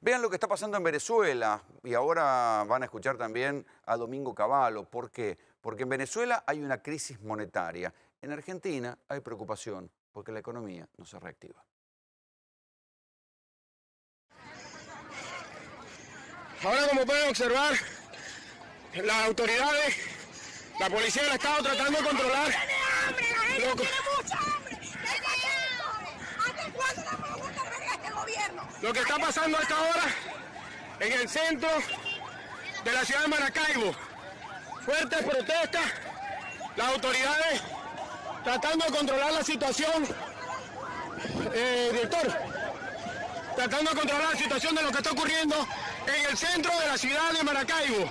Vean lo que está pasando en Venezuela y ahora van a escuchar también a Domingo Cavallo. ¿Por qué? Porque en Venezuela hay una crisis monetaria. En Argentina hay preocupación porque la economía no se reactiva. Ahora, como pueden observar, las autoridades, la policía del Estado tratando de controlar. ¡Tiene hambre! ¡La gente tiene mucha hambre! ¿Hasta cuándo la vamos a perder este gobierno? Lo que está pasando a esta hora en el centro de la ciudad de Maracaibo. Fuertes protestas, las autoridades tratando de controlar la situación. Director, tratando de controlar la situación de lo que está ocurriendo en el centro de la ciudad de Maracaibo.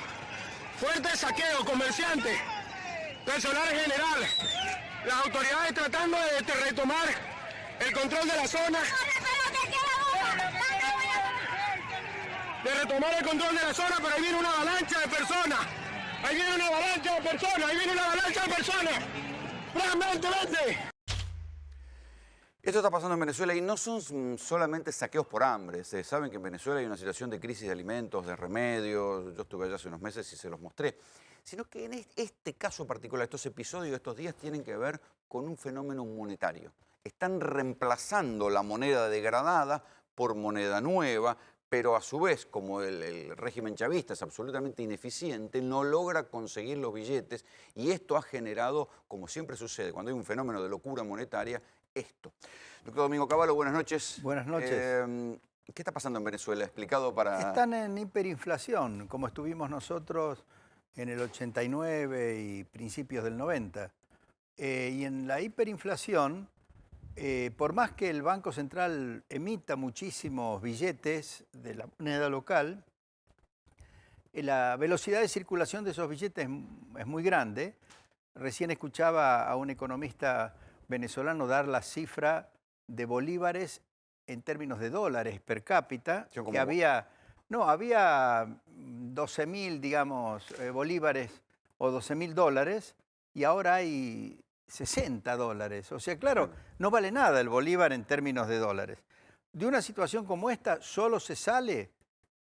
Fuerte saqueo, comerciantes, personal general, las autoridades tratando de retomar el control de la zona. De retomar el control de la zona, pero ahí viene una avalancha de personas. Ahí viene una avalancha de personas, ahí viene una avalancha de personas. ¡Realmente, vente! Esto está pasando en Venezuela y no son solamente saqueos por hambre. Se saben que en Venezuela hay una situación de crisis de alimentos, de remedios. Yo estuve allá hace unos meses y se los mostré. Sino que en este caso particular, estos episodios, estos días tienen que ver con un fenómeno monetario. Están reemplazando la moneda degradada por moneda nueva, pero a su vez, como el régimen chavista es absolutamente ineficiente, no logra conseguir los billetes y esto ha generado, como siempre sucede, cuando hay un fenómeno de locura monetaria, esto. Doctor Domingo Cavallo, buenas noches. Buenas noches. ¿Qué está pasando en Venezuela? Explicado para... Están en hiperinflación, como estuvimos nosotros en el 89 y principios del 90. Y en la hiperinflación, por más que el Banco Central emita muchísimos billetes de la moneda local, la velocidad de circulación de esos billetes es muy grande. Recién escuchaba a un economista venezolano dar la cifra de bolívares en términos de dólares per cápita, que había 12.000, digamos, bolívares o 12.000 dólares, y ahora hay 60 dólares. O sea, claro, no vale nada el bolívar en términos de dólares. De una situación como esta solo se sale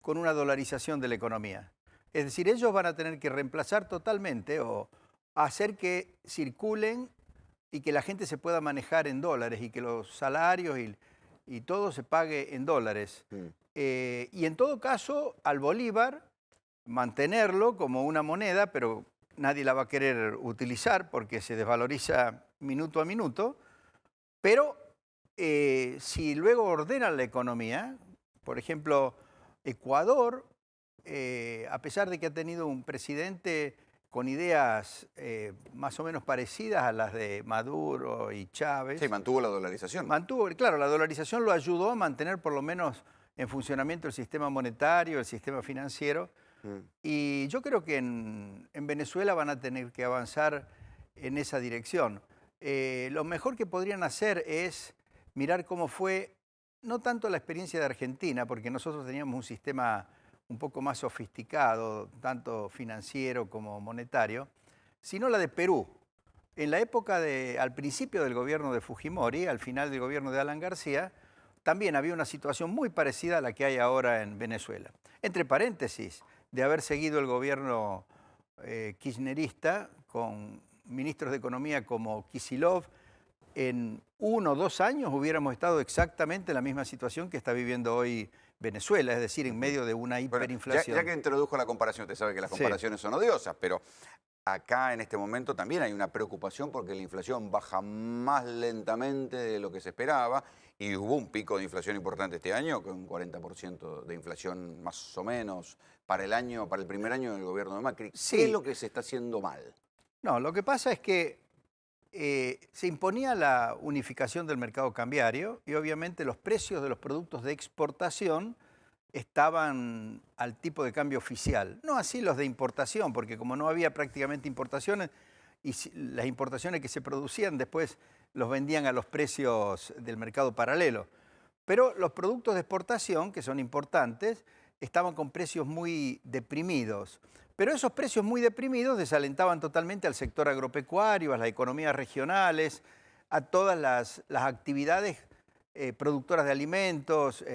con una dolarización de la economía. Es decir, ellos van a tener que reemplazar totalmente o hacer que circulen y que la gente se pueda manejar en dólares y que los salarios y todo se pague en dólares. Y en todo caso, al bolívar, mantenerlo como una moneda, pero nadie la va a querer utilizar porque se desvaloriza minuto a minuto. Pero si luego ordenan la economía, por ejemplo, Ecuador, a pesar de que ha tenido un presidente con ideas más o menos parecidas a las de Maduro y Chávez. Sí, mantuvo la dolarización. Claro, la dolarización lo ayudó a mantener por lo menos en funcionamiento el sistema monetario, el sistema financiero. Y yo creo que en Venezuela van a tener que avanzar en esa dirección. Lo mejor que podrían hacer es mirar cómo fue, no tanto la experiencia de Argentina, porque nosotros teníamos un sistema un poco más sofisticado, tanto financiero como monetario, sino la de Perú. En la época al principio del gobierno de Fujimori, al final del gobierno de Alan García, también había una situación muy parecida a la que hay ahora en Venezuela. Entre paréntesis, de haber seguido el gobierno kirchnerista con ministros de Economía como Kicillof, en 1 o 2 años hubiéramos estado exactamente en la misma situación que está viviendo hoy Venezuela, es decir, en medio de una hiperinflación. Ya que introdujo la comparación, usted sabe que las comparaciones son odiosas, pero acá en este momento también hay una preocupación porque la inflación baja más lentamente de lo que se esperaba y hubo un pico de inflación importante este año, con un 40% de inflación más o menos para el primer año del gobierno de Macri. Sí. ¿Qué es lo que se está haciendo mal? No, lo que pasa es que se imponía la unificación del mercado cambiario y obviamente los precios de los productos de exportación estaban al tipo de cambio oficial. No así los de importación, porque como no había prácticamente importaciones, y las importaciones que se producían después los vendían a los precios del mercado paralelo. Pero los productos de exportación, que son importantes, estaban con precios muy deprimidos. Pero esos precios muy deprimidos desalentaban totalmente al sector agropecuario, a las economías regionales, a todas las actividades productoras de alimentos.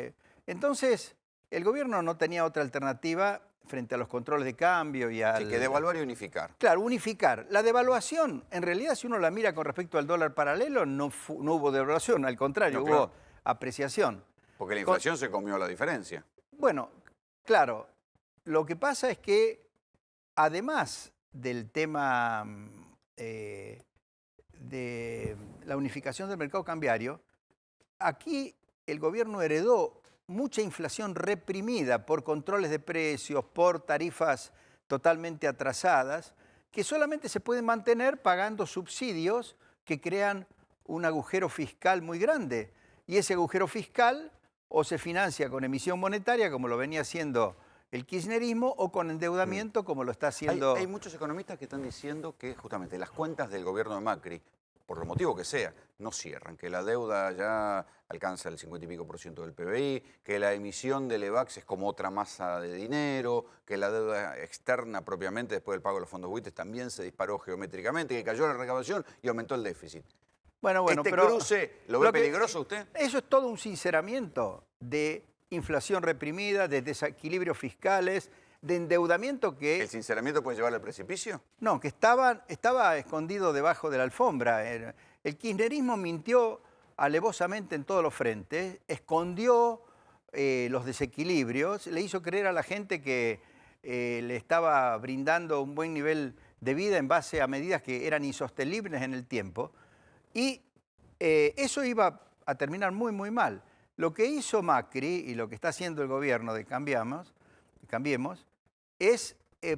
Entonces, el gobierno no tenía otra alternativa frente a los controles de cambio y al... Sí, que devaluar y unificar. Claro, unificar. La devaluación, en realidad, si uno la mira con respecto al dólar paralelo, no hubo devaluación, al contrario, No, hubo claro. apreciación. Porque la inflación se comió la diferencia. Bueno, claro, lo que pasa es que, además del tema de la unificación del mercado cambiario, aquí el gobierno heredó mucha inflación reprimida por controles de precios, por tarifas totalmente atrasadas, que solamente se pueden mantener pagando subsidios que crean un agujero fiscal muy grande. Y ese agujero fiscal o se financia con emisión monetaria, como lo venía haciendo el kirchnerismo, o con endeudamiento, como lo está haciendo... Hay muchos economistas que están diciendo que justamente las cuentas del gobierno de Macri, por lo motivo que sea, no cierran, que la deuda ya alcanza el 50 y pico % del PBI, que la emisión del EVAX es como otra masa de dinero, que la deuda externa propiamente después del pago de los fondos buitres también se disparó geométricamente, que cayó la recaudación y aumentó el déficit. Bueno, ¿Este pero cruce lo ve peligroso usted? Eso es todo un sinceramiento de inflación reprimida, de desequilibrios fiscales, de endeudamiento que... ¿El sinceramiento puede llevar al precipicio? No, que estaba escondido debajo de la alfombra. El kirchnerismo mintió alevosamente en todos los frentes, escondió los desequilibrios, le hizo creer a la gente que le estaba brindando un buen nivel de vida en base a medidas que eran insostenibles en el tiempo, y eso iba a terminar muy, muy mal. Lo que hizo Macri y lo que está haciendo el gobierno de Cambiemos es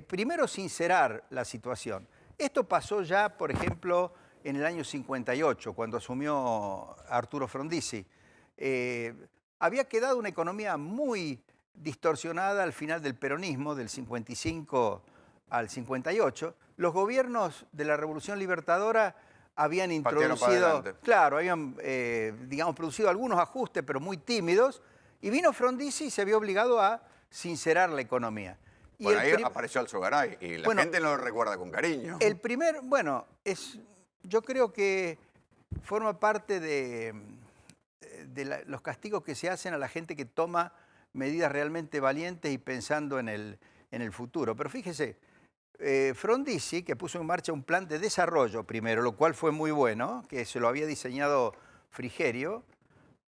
primero sincerar la situación. Esto pasó ya, por ejemplo, en el año 58, cuando asumió Arturo Frondizi. Había quedado una economía muy distorsionada al final del peronismo, del 55 al 58. Los gobiernos de la Revolución Libertadora habían introducido, claro, habían, digamos, producido algunos ajustes, pero muy tímidos, y vino Frondizi y se vio obligado a sincerar la economía. Y bueno, ahí apareció Alzogaray y la gente no lo recuerda con cariño. Yo creo que forma parte de los castigos que se hacen a la gente que toma medidas realmente valientes y pensando en el futuro. Pero fíjese, Frondizi, que puso en marcha un plan de desarrollo primero, lo cual fue muy bueno, que se lo había diseñado Frigerio,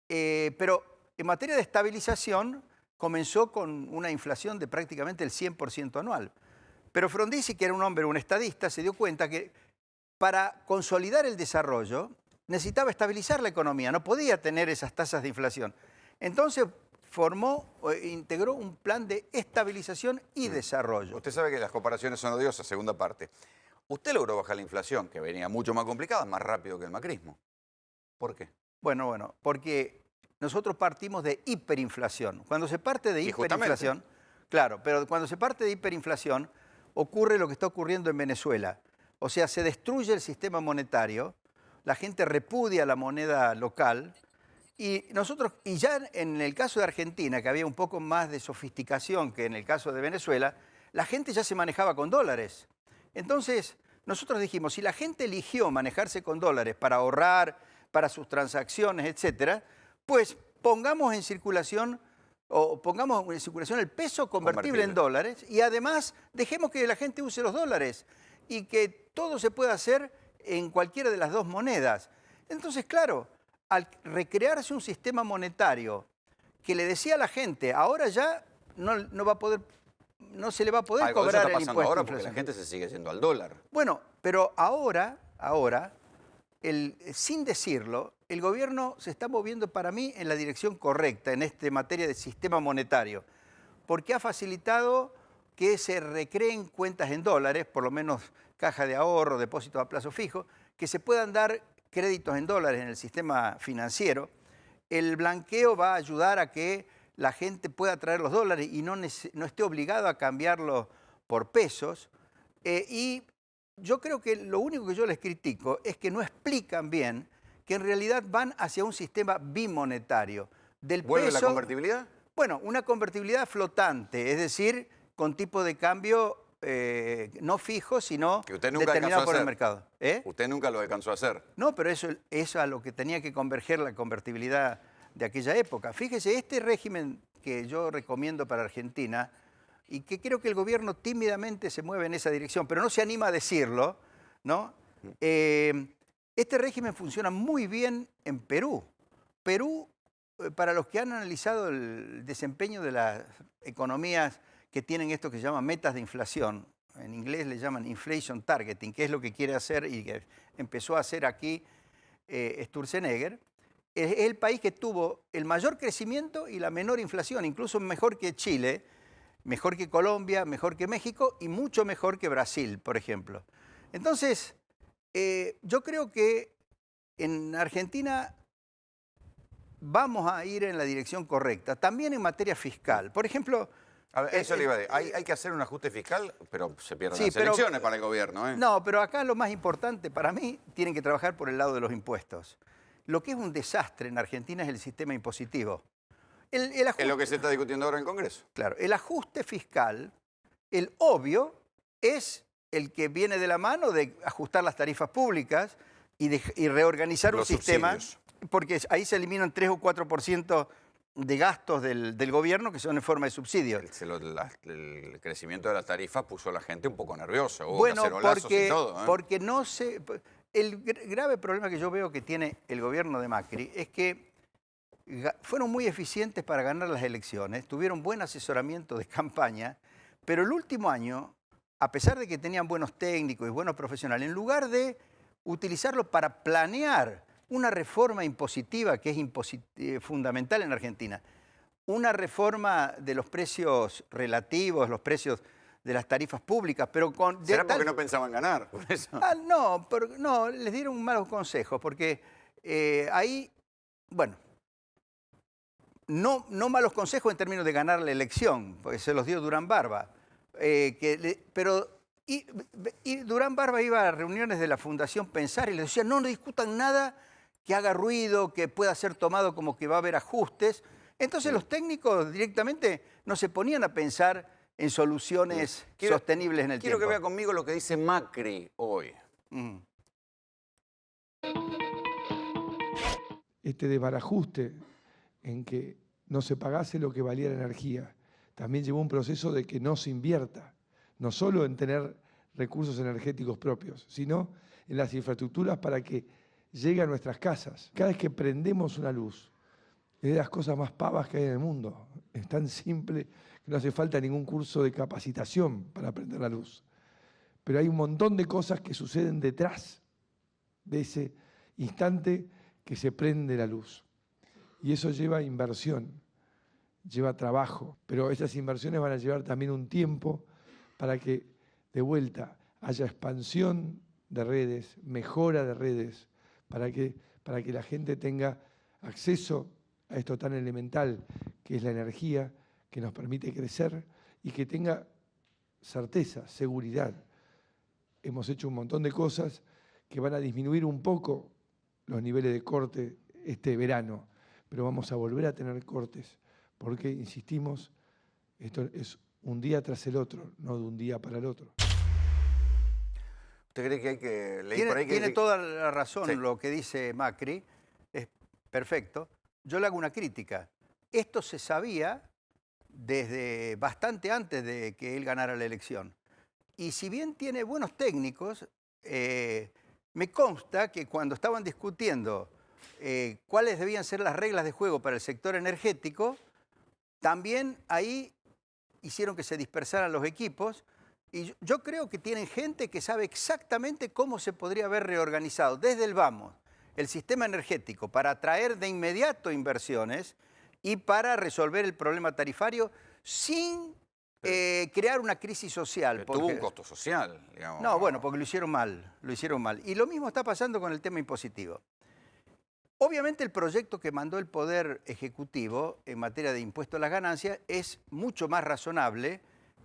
pero en materia de estabilización comenzó con una inflación de prácticamente el 100% anual. Pero Frondizi, que era un hombre, un estadista, se dio cuenta que para consolidar el desarrollo necesitaba estabilizar la economía, no podía tener esas tasas de inflación. Entonces integró un plan de estabilización y desarrollo. Usted sabe que las comparaciones son odiosas, segunda parte. Usted logró bajar la inflación, que venía mucho más complicada, más rápido que el macrismo. ¿Por qué? Bueno, porque nosotros partimos de hiperinflación. Cuando se parte de hiperinflación, claro, pero cuando se parte de hiperinflación ocurre lo que está ocurriendo en Venezuela. O sea, se destruye el sistema monetario, la gente repudia la moneda local, y ya en el caso de Argentina, que había un poco más de sofisticación que en el caso de Venezuela, la gente ya se manejaba con dólares. Entonces, nosotros dijimos, si la gente eligió manejarse con dólares para ahorrar, para sus transacciones, etcétera, pues pongamos en circulación el peso convertible en dólares, y además dejemos que la gente use los dólares y que todo se pueda hacer en cualquiera de las dos monedas. Entonces, claro, al recrearse un sistema monetario que le decía a la gente, ahora ya no se le va a poder cobrar el impuesto ahora porque la gente se sigue yendo al dólar. Bueno, pero ahora, sin decirlo, el gobierno se está moviendo para mí en la dirección correcta en esta materia de sistema monetario, porque ha facilitado que se recreen cuentas en dólares, por lo menos caja de ahorro, depósitos a plazo fijo, que se puedan dar créditos en dólares en el sistema financiero. El blanqueo va a ayudar a que la gente pueda traer los dólares y no esté obligado a cambiarlos por pesos. Y yo creo que lo único que yo les critico es que no explican bien que en realidad van hacia un sistema bimonetario. ¿Vuelve la convertibilidad? Bueno, una convertibilidad flotante, es decir, con tipo de cambio no fijo, sino que usted nunca determinado por el mercado. Usted nunca lo alcanzó a hacer. No, pero eso es a lo que tenía que converger la convertibilidad de aquella época. Fíjese, este régimen que yo recomiendo para Argentina y que creo que el gobierno tímidamente se mueve en esa dirección, pero no se anima a decirlo, ¿no? Este régimen funciona muy bien en Perú. Perú, para los que han analizado el desempeño de las economías que tienen esto que se llama metas de inflación, en inglés le llaman inflation targeting, que es lo que quiere hacer y que empezó a hacer aquí Sturzenegger, es el país que tuvo el mayor crecimiento y la menor inflación, incluso mejor que Chile, mejor que Colombia, mejor que México y mucho mejor que Brasil, por ejemplo. Entonces, yo creo que en Argentina vamos a ir en la dirección correcta, también en materia fiscal. Por ejemplo... A ver, eso le iba a decir. Hay que hacer un ajuste fiscal, pero se pierden las elecciones para el gobierno, ¿eh? No, pero acá lo más importante para mí, tienen que trabajar por el lado de los impuestos. Lo que es un desastre en Argentina es el sistema impositivo. Es lo que se está discutiendo ahora en el Congreso. Claro, el ajuste fiscal, el obvio, es el que viene de la mano de ajustar las tarifas públicas y reorganizar un sistema, porque ahí se eliminan 3 o 4% de gastos del gobierno que son en forma de subsidio. El crecimiento de la tarifa puso a la gente un poco nerviosa. Hubo Bueno, cacerolazos y todo, ¿eh? porque no se... El grave problema que yo veo que tiene el gobierno de Macri es que fueron muy eficientes para ganar las elecciones, tuvieron buen asesoramiento de campaña, pero el último año, a pesar de que tenían buenos técnicos y buenos profesionales, en lugar de utilizarlo para planear una reforma impositiva que es fundamental en Argentina, una reforma de los precios relativos, los precios de las tarifas públicas, pero con... ¿Será porque no pensaban ganar? Por eso. No, les dieron malos consejos, porque ahí, bueno, no malos consejos en términos de ganar la elección, porque se los dio Durán Barba, y Durán Barba iba a reuniones de la Fundación Pensar y les decía, no discutan nada que haga ruido, que pueda ser tomado como que va a haber ajustes. Entonces los técnicos directamente no se ponían a pensar en soluciones sostenibles en el tiempo. Quiero que vea conmigo lo que dice Macri hoy. Este desbarajuste en que no se pagase lo que valía la energía también llevó un proceso de que no se invierta, no solo en tener recursos energéticos propios, sino en las infraestructuras para que llegue a nuestras casas. Cada vez que prendemos una luz, es de las cosas más pavas que hay en el mundo. Es tan simple que no hace falta ningún curso de capacitación para prender la luz. Pero hay un montón de cosas que suceden detrás de ese instante que se prende la luz. Y eso lleva inversión, lleva trabajo. Pero esas inversiones van a llevar también un tiempo para que, de vuelta, haya expansión de redes, mejora de redes, para que la gente tenga acceso a esto tan elemental que es la energía, que nos permite crecer y que tenga certeza, seguridad. Hemos hecho un montón de cosas que van a disminuir un poco los niveles de corte este verano, pero vamos a volver a tener cortes, porque, insistimos, esto es un día tras el otro, no de un día para el otro. ¿Usted cree que hay que leer Tiene, por ahí que... tiene toda la razón Sí. lo que dice Macri, es perfecto. Yo le hago una crítica. Esto se sabía desde bastante antes de que él ganara la elección. Y si bien tiene buenos técnicos, me consta que cuando estaban discutiendo cuáles debían ser las reglas de juego para el sector energético, también ahí hicieron que se dispersaran los equipos. Y yo creo que tienen gente que sabe exactamente cómo se podría haber reorganizado desde el vamos el sistema energético para atraer de inmediato inversiones y para resolver el problema tarifario sin crear una crisis social. Tuvo un costo social, digamos. No, bueno, porque lo hicieron mal, lo hicieron mal. Y lo mismo está pasando con el tema impositivo. Obviamente el proyecto que mandó el Poder Ejecutivo en materia de impuesto a las ganancias es mucho más razonable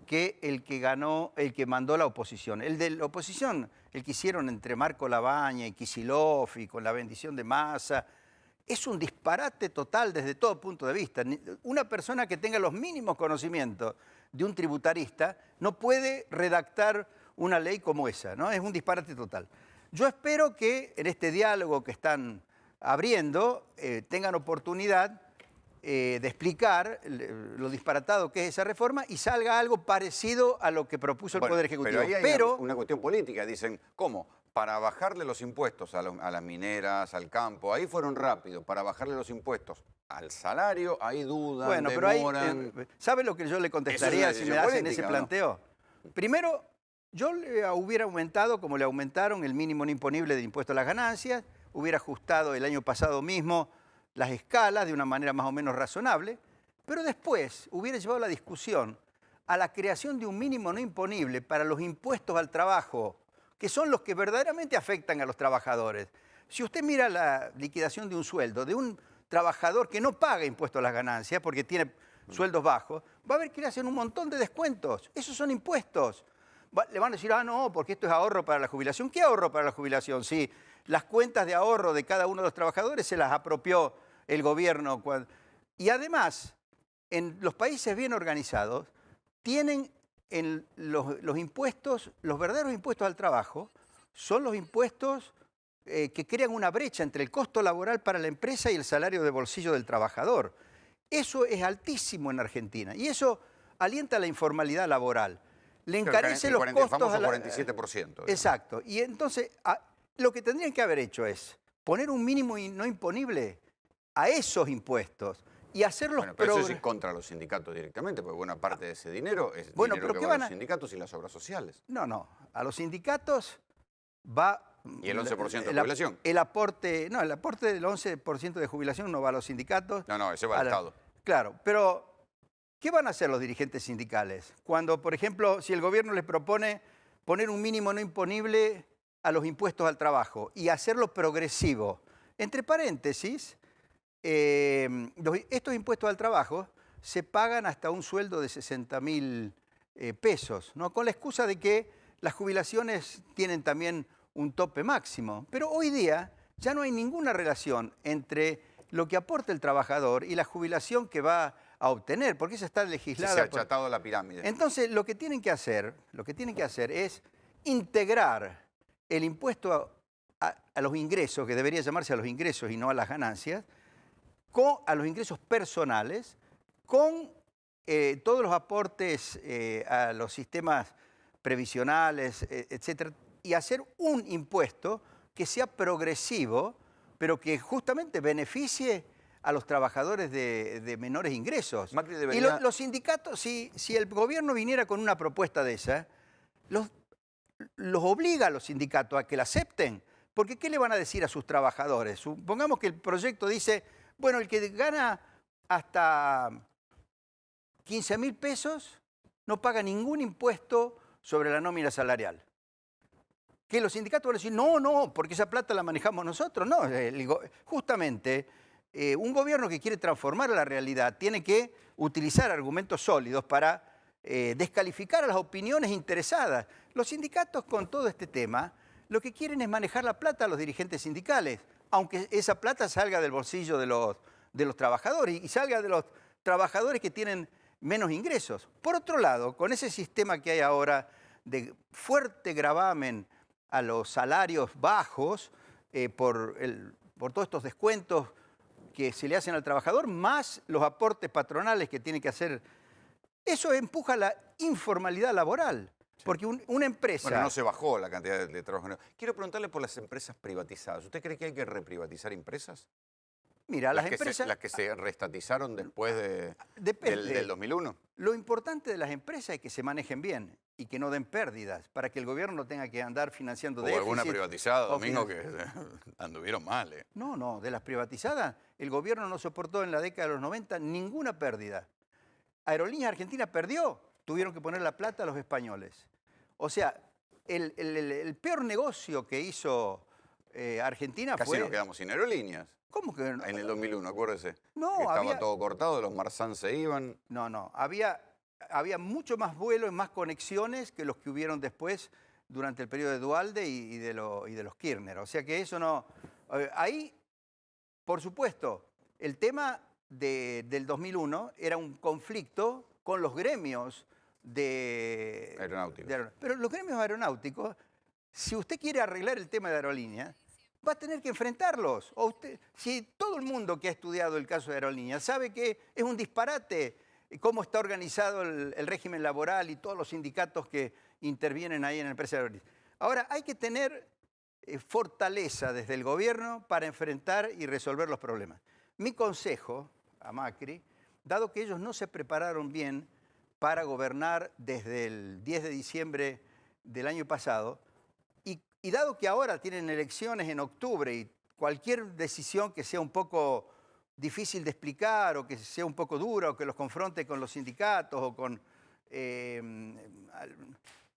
que el que mandó la oposición. El de la oposición, el que hicieron entre Marco Labaña y Kicillof y con la bendición de Massa, es un disparate total desde todo punto de vista. Una persona que tenga los mínimos conocimientos de un tributarista no puede redactar una ley como esa, ¿no? Es un disparate total. Yo espero que en este diálogo que están abriendo tengan oportunidad de explicar lo disparatado que es esa reforma y salga algo parecido a lo que propuso el Poder Ejecutivo. Pero ahí hay una cuestión política. Dicen, ¿cómo? Para bajarle los impuestos a las mineras, al campo, ahí fueron rápidos. Para bajarle los impuestos al salario, hay dudas, bueno, demoran. pero ¿sabe lo que yo le contestaría si me hacen ese planteo? ¿No? Primero, yo le hubiera aumentado, como le aumentaron, el mínimo no imponible del impuesto a las ganancias, hubiera ajustado el año pasado mismo las escalas de una manera más o menos razonable, pero después hubiera llevado la discusión a la creación de un mínimo no imponible para los impuestos al trabajo, que son los que verdaderamente afectan a los trabajadores. Si usted mira la liquidación de un sueldo de un trabajador que no paga impuestos a las ganancias porque tiene sueldos bajos, va a ver que le hacen un montón de descuentos. Esos son impuestos. Le van a decir, ah, no, porque esto es ahorro para la jubilación. ¿Qué ahorro para la jubilación? Sí, las cuentas de ahorro de cada uno de los trabajadores se las apropió el gobierno. Y además, en los países bien organizados, tienen en los impuestos, los verdaderos impuestos al trabajo, son los impuestos que crean una brecha entre el costo laboral para la empresa y el salario de bolsillo del trabajador. Eso es altísimo en Argentina y eso alienta la informalidad laboral. Le encarece los costos. El famoso 47%. Exacto. Y entonces, lo que tendrían que haber hecho es poner un mínimo no imponible a esos impuestos y hacerlos... Bueno, pero eso es contra los sindicatos directamente, porque buena parte de ese dinero es dinero que va a los sindicatos y las obras sociales. No. A los sindicatos va... ¿Y el 11% de jubilación? El aporte del 11% de jubilación no va a los sindicatos. No, ese va al Estado. Claro, pero ¿qué van a hacer los dirigentes sindicales? Cuando, por ejemplo, si el gobierno les propone poner un mínimo no imponible a los impuestos al trabajo y hacerlo progresivo. Entre paréntesis, estos impuestos al trabajo se pagan hasta un sueldo de 60.000 pesos, ¿no? Con la excusa de que las jubilaciones tienen también un tope máximo. Pero hoy día ya no hay ninguna relación entre lo que aporta el trabajador y la jubilación que va a obtener, porque eso está legislado. Se ha achatado la pirámide. Entonces, lo que tienen que hacer es integrar el impuesto a los ingresos, que debería llamarse a los ingresos y no a las ganancias, a los ingresos personales, con todos los aportes a los sistemas previsionales, etcétera, y hacer un impuesto que sea progresivo, pero que justamente beneficie a los trabajadores de menores ingresos. Macri debería... Y los sindicatos, si el gobierno viniera con una propuesta de esa, los obliga a los sindicatos a que la acepten, porque ¿qué le van a decir a sus trabajadores? Supongamos que el proyecto dice, bueno, el que gana hasta 15.000 pesos no paga ningún impuesto sobre la nómina salarial. Que los sindicatos van a decir, no, porque esa plata la manejamos nosotros. No, justamente un gobierno que quiere transformar la realidad tiene que utilizar argumentos sólidos para descalificar a las opiniones interesadas. Los sindicatos con todo este tema lo que quieren es manejar la plata a los dirigentes sindicales, aunque esa plata salga del bolsillo de los trabajadores y salga de los trabajadores que tienen menos ingresos. Por otro lado, con ese sistema que hay ahora de fuerte gravamen a los salarios bajos por todos estos descuentos que se le hacen al trabajador, más los aportes patronales que tiene que hacer, eso empuja la informalidad laboral. Porque una empresa... Bueno, no se bajó la cantidad de trabajadores. Quiero preguntarle por las empresas privatizadas. ¿Usted cree que hay que reprivatizar empresas? Mira, las empresas... las que se reestatizaron después del 2001. Lo importante de las empresas es que se manejen bien y que no den pérdidas, para que el gobierno no tenga que andar financiando déficit. O alguna privatizada, Domingo, que anduvieron mal. No, de las privatizadas, el gobierno no soportó en la década de los 90 ninguna pérdida. Aerolíneas Argentina perdió, tuvieron que poner la plata a los españoles. O sea, el peor negocio que hizo Argentina Casi fue... nos quedamos sin aerolíneas. ¿Cómo que no? En el 2001, acuérdese. No, que estaba todo cortado, los Marzán se iban. No, había mucho más vuelos y más conexiones que los que hubieron después durante el periodo de Duhalde y de los Kirchner. O sea que eso no... Ahí, por supuesto, el tema del 2001 era un conflicto con los gremios aeronáuticos. Pero los gremios aeronáuticos, si usted quiere arreglar el tema de aerolíneas, va a tener que enfrentarlos. O usted, si todo el mundo que ha estudiado el caso de Aerolíneas sabe que es un disparate cómo está organizado el régimen laboral y todos los sindicatos que intervienen ahí en la empresa de Aerolíneas. Ahora, hay que tener fortaleza desde el gobierno para enfrentar y resolver los problemas. Mi consejo a Macri, dado que ellos no se prepararon bien para gobernar desde el 10 de diciembre del año pasado, y dado que ahora tienen elecciones en octubre y cualquier decisión que sea un poco difícil de explicar o que sea un poco dura o que los confronte con los sindicatos o con...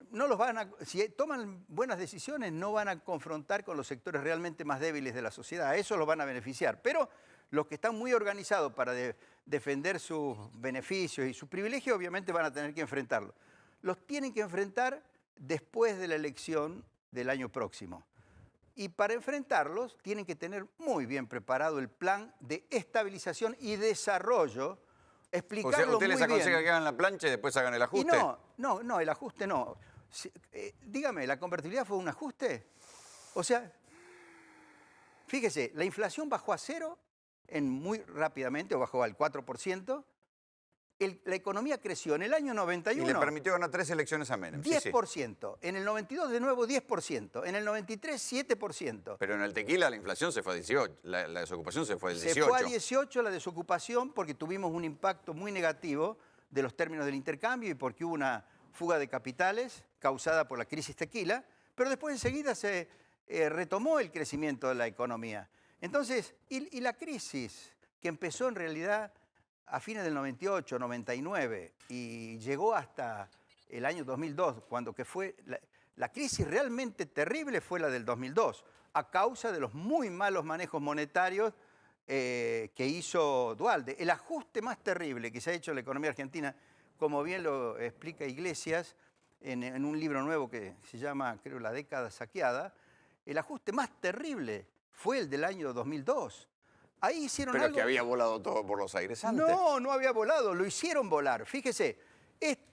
no los van a, si toman buenas decisiones, no van a confrontar con los sectores realmente más débiles de la sociedad. Eso los van a beneficiar. Pero los que están muy organizados para defender sus beneficios y sus privilegios, obviamente van a tener que enfrentarlos. Los tienen que enfrentar después de la elección del año próximo. Y para enfrentarlos, tienen que tener muy bien preparado el plan de estabilización y desarrollo, explicarlo muy bien. ¿Usted les aconseja que hagan la plancha y después hagan el ajuste? Y no, el ajuste no. Dígame, ¿la convertibilidad fue un ajuste? O sea, fíjese, la inflación bajó a cero muy rápidamente, o bajó al 4%. La economía creció en el año 91. Y le permitió ganar 3 elecciones a Menem. 10%. En el 92 de nuevo 10%. En el 93 7%. Pero en el tequila la inflación se fue a 18. La desocupación se fue a 18. Se fue a 18 la desocupación porque tuvimos un impacto muy negativo de los términos del intercambio y porque hubo una fuga de capitales causada por la crisis tequila, pero después enseguida se retomó el crecimiento de la economía. Entonces, y la crisis que empezó en realidad a fines del 98, 99 y llegó hasta el año 2002, cuando que fue la crisis realmente terrible fue la del 2002, a causa de los muy malos manejos monetarios que hizo Duhalde. El ajuste más terrible que se ha hecho en la economía argentina, como bien lo explica Iglesias en un libro nuevo que se llama, creo, La década saqueada, el ajuste más terrible fue el del año 2002. Ahí hicieron Pero algo... que había volado todo por los aires antes. No, no había volado, lo hicieron volar. Fíjese,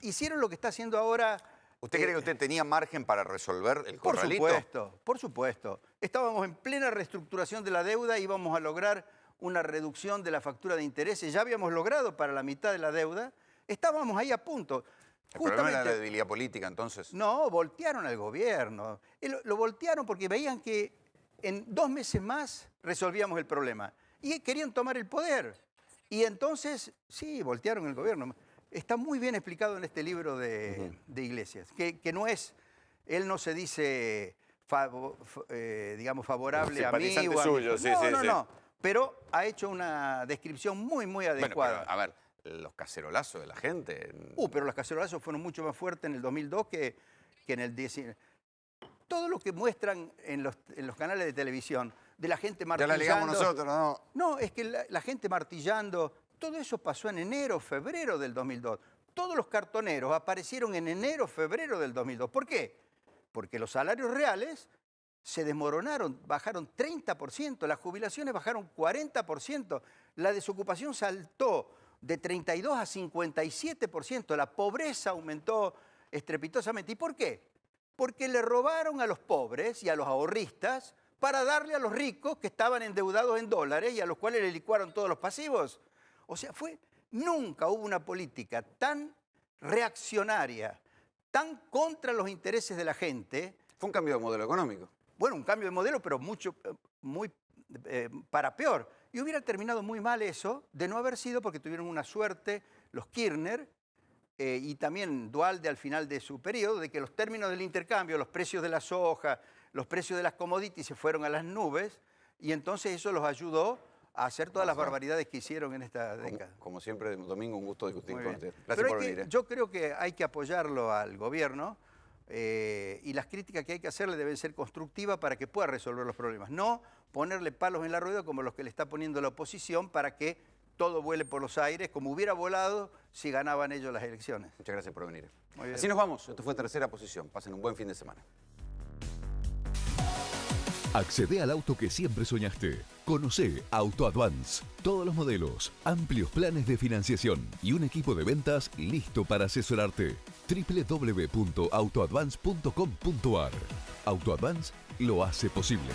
hicieron lo que está haciendo ahora... ¿Usted cree que usted tenía margen para resolver el corralito? Por supuesto, por supuesto. Estábamos en plena reestructuración de la deuda, íbamos a lograr una reducción de la factura de intereses. Ya habíamos logrado para la mitad de la deuda. Estábamos ahí a punto. ¿El problema era la debilidad política entonces? No, voltearon al gobierno. Lo voltearon porque veían que en 2 meses más resolvíamos el problema. Y querían tomar el poder. Y entonces, sí, voltearon el gobierno. Está muy bien explicado en este libro de Iglesias, que no es, él no se dice, digamos, favorable a mí o a suyo, no, pero ha hecho una descripción muy, muy adecuada. Bueno, pero, a ver, los cacerolazos de la gente... Pero los cacerolazos fueron mucho más fuertes en el 2002 que en el 19. Todo lo que muestran en los canales de televisión, de la gente martillando... Ya la ligamos nosotros, ¿no? No, es que la gente martillando, todo eso pasó en enero, febrero del 2002. Todos los cartoneros aparecieron en enero, febrero del 2002. ¿Por qué? Porque los salarios reales se desmoronaron, bajaron 30%, las jubilaciones bajaron 40%, la desocupación saltó de 32 a 57%, la pobreza aumentó estrepitosamente. ¿Y por qué? Porque le robaron a los pobres y a los ahorristas para darle a los ricos que estaban endeudados en dólares y a los cuales le licuaron todos los pasivos. O sea, nunca hubo una política tan reaccionaria, tan contra los intereses de la gente. Fue un cambio de modelo económico. Bueno, un cambio de modelo, pero muy para peor. Y hubiera terminado muy mal eso de no haber sido porque tuvieron una suerte los Kirchner y también Duhalde al final de su periodo, de que los términos del intercambio, los precios de la soja, los precios de las commodities se fueron a las nubes y entonces eso los ayudó a hacer todas las barbaridades que hicieron en esta década. Como siempre, Domingo, un gusto discutir con usted. Gracias Pero por venir. yo creo que hay que apoyarlo al gobierno y las críticas que hay que hacerle deben ser constructivas para que pueda resolver los problemas. No ponerle palos en la rueda como los que le está poniendo la oposición para que todo vuele por los aires, como hubiera volado si ganaban ellos las elecciones. Muchas gracias por venir. Muy bien. Así nos vamos. Esto fue Tercera Posición. Pasen un buen fin de semana. Accede al auto que siempre soñaste. Conoce Auto Advance. Todos los modelos, amplios planes de financiación y un equipo de ventas listo para asesorarte. www.autoadvance.com.ar. Auto Advance lo hace posible.